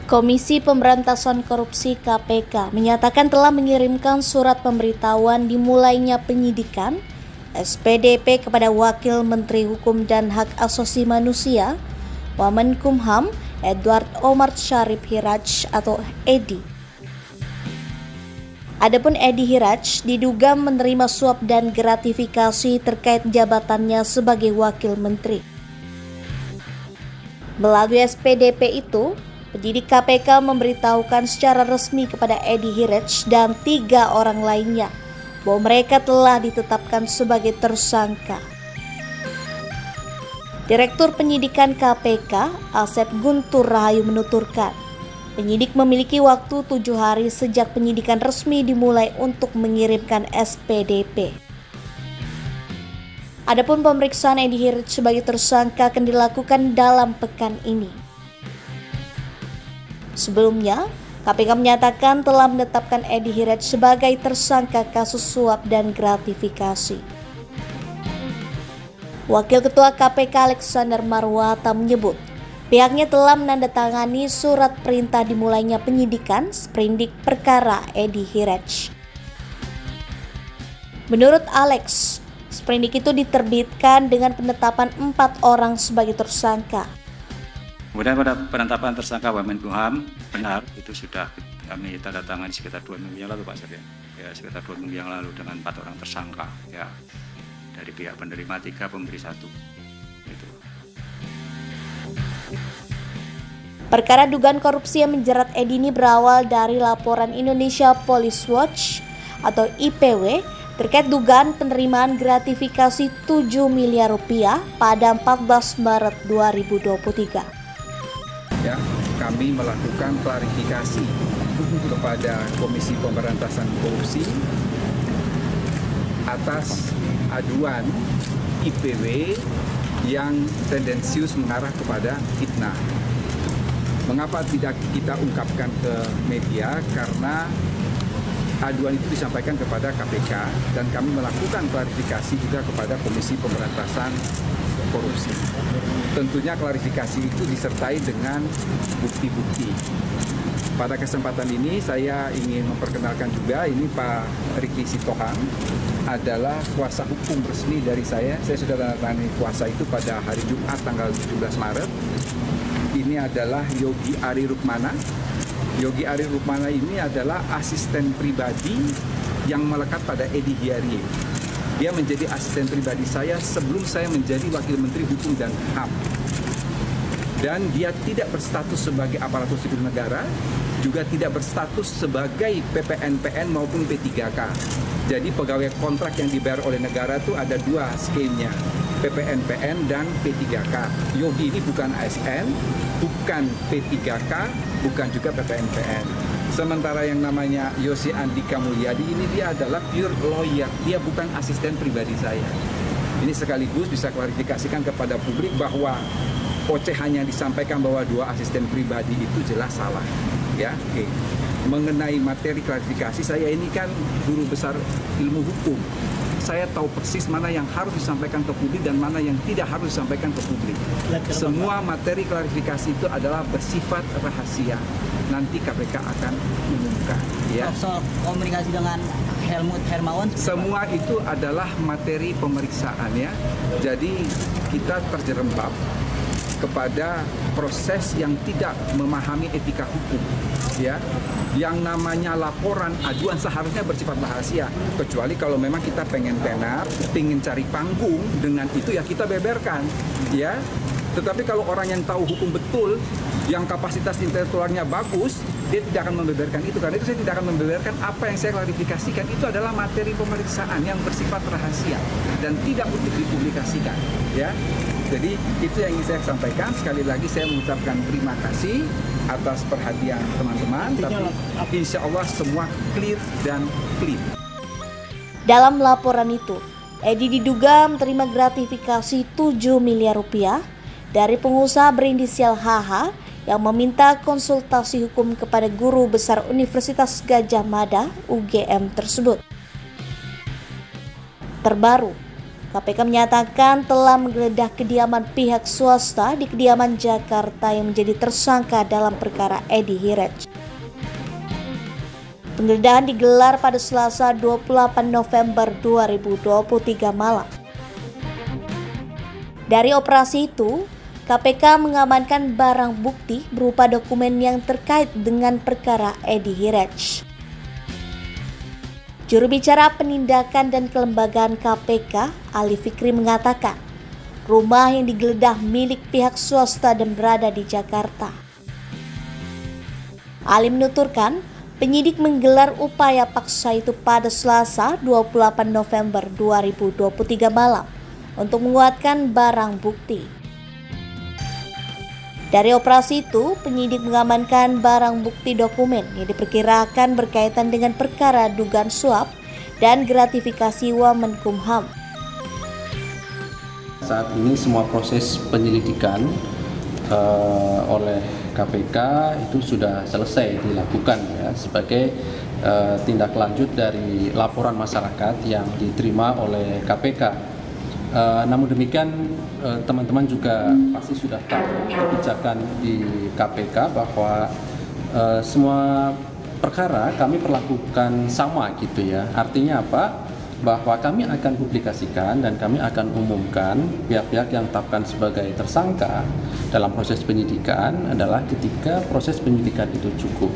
Komisi Pemberantasan Korupsi (KPK) menyatakan telah mengirimkan surat pemberitahuan dimulainya penyidikan SPDP kepada Wakil Menteri Hukum dan Hak Asasi Manusia Wamenkumham Edward Omar Syarif Hiraj atau Edi. Adapun Edi Hiraj diduga menerima suap dan gratifikasi terkait jabatannya sebagai Wakil Menteri. Melalui SPDP itu, penyidik KPK memberitahukan secara resmi kepada Edi Hiraj dan 3 orang lainnya bahwa mereka telah ditetapkan sebagai tersangka. Direktur Penyidikan KPK, Asep Guntur Rahayu menuturkan, penyidik memiliki waktu 7 hari sejak penyidikan resmi dimulai untuk mengirimkan SPDP. Adapun pemeriksaan Edi Hiraj sebagai tersangka akan dilakukan dalam pekan ini. Sebelumnya, KPK menyatakan telah menetapkan Edi Hiraj sebagai tersangka kasus suap dan gratifikasi. Wakil Ketua KPK Alexander Marwata menyebut, pihaknya telah menandatangani surat perintah dimulainya penyidikan sprindik perkara Edi Hiraj. Menurut Alex, sprindik itu diterbitkan dengan penetapan 4 orang sebagai tersangka. Kemudian pada penetapan tersangka Wamenkumham, benar itu sudah kami tanda tangan sekitar 2 minggu yang lalu Pak Sir, ya sekitar 2 minggu yang lalu dengan 4 orang tersangka, ya dari pihak penerima 3, pemberi 1. Itu. Perkara dugaan korupsi yang menjerat Edi ini berawal dari laporan Indonesia Police Watch atau IPW terkait dugaan penerimaan gratifikasi 7 miliar rupiah pada 14 Maret 2023. Ya, kami melakukan klarifikasi kepada Komisi Pemberantasan Korupsi atas aduan IPW yang tendensius mengarah kepada fitnah. Mengapa tidak kita ungkapkan ke media? Karena aduan itu disampaikan kepada KPK dan kami melakukan klarifikasi juga kepada Komisi Pemberantasan Korupsi. Tentunya klarifikasi itu disertai dengan bukti-bukti. Pada kesempatan ini saya ingin memperkenalkan juga, ini Pak Riki Sitohang adalah kuasa hukum resmi dari saya. Saya sudah tanda-tangani kuasa itu pada hari Jumat tanggal 17 Maret. Ini adalah Yogi Ari Rukmana. Yogi Ari Rukmana ini adalah asisten pribadi yang melekat pada Edi Hiraj. Dia menjadi asisten pribadi saya sebelum saya menjadi Wakil Menteri Hukum dan HAM. Dan dia tidak berstatus sebagai aparatur sipil negara, juga tidak berstatus sebagai PPNPN maupun P3K. Jadi pegawai kontrak yang dibayar oleh negara itu ada 2 skemnya, PPNPN dan P3K. Yogi ini bukan ASN, bukan P3K, bukan juga PPNPN. Sementara yang namanya Yosi Andika Mulyadi ini dia adalah pure lawyer, dia bukan asisten pribadi saya. Ini sekaligus bisa klarifikasikan kepada publik bahwa ocehan yang disampaikan bahwa 2 asisten pribadi itu jelas salah. Ya, oke. Mengenai materi klarifikasi, saya ini kan guru besar ilmu hukum. Saya tahu persis mana yang harus disampaikan ke publik dan mana yang tidak harus disampaikan ke publik. Semua materi klarifikasi itu adalah bersifat rahasia. Nanti KPK akan mengumumkan. Ya. Soal komunikasi dengan Helmut Hermawan? Semua itu adalah materi pemeriksaan ya. Jadi kita terjerembab kepada proses yang tidak memahami etika hukum, ya. Yang namanya laporan aduan seharusnya bersifat rahasia, kecuali kalau memang kita pengen tenar, pengen cari panggung, dengan itu ya kita beberkan, ya. Tetapi kalau orang yang tahu hukum betul, yang kapasitas intelektualnya bagus, dia tidak akan membeberkan itu. Karena itu saya tidak akan membeberkan apa yang saya klarifikasikan. Itu adalah materi pemeriksaan yang bersifat rahasia dan tidak untuk dipublikasikan, ya. Jadi itu yang ingin saya sampaikan. Sekali lagi saya mengucapkan terima kasih atas perhatian teman-teman. Tapi insya Allah semua clear dan clean. Dalam laporan itu, Edi diduga menerima gratifikasi 7 miliar rupiah dari pengusaha berinisial HH yang meminta konsultasi hukum kepada guru besar Universitas Gadjah Mada UGM tersebut. Terbaru, KPK menyatakan telah menggeledah kediaman pihak swasta di kediaman Jakarta yang menjadi tersangka dalam perkara Edi Hiraj. Penggeledahan digelar pada Selasa 28 November 2023 malam. Dari operasi itu, KPK mengamankan barang bukti berupa dokumen yang terkait dengan perkara Edi Hiraj. Juru bicara Penindakan dan Kelembagaan KPK, Ali Fikri mengatakan, rumah yang digeledah milik pihak swasta dan berada di Jakarta. Ali menuturkan, penyidik menggelar upaya paksa itu pada Selasa 28 November 2023 malam untuk menguatkan barang bukti. Dari operasi itu, penyidik mengamankan barang bukti dokumen yang diperkirakan berkaitan dengan perkara dugaan suap dan gratifikasi Wamenkumham. Saat ini semua proses penyelidikan oleh KPK itu sudah selesai dilakukan ya, sebagai tindak lanjut dari laporan masyarakat yang diterima oleh KPK. Namun demikian teman-teman juga pasti sudah tahu kebijakan di KPK bahwa semua perkara kami perlakukan sama gitu ya. Artinya apa? Bahwa kami akan publikasikan dan kami akan umumkan pihak-pihak yang ditetapkan sebagai tersangka dalam proses penyidikan adalah ketika proses penyidikan itu cukup.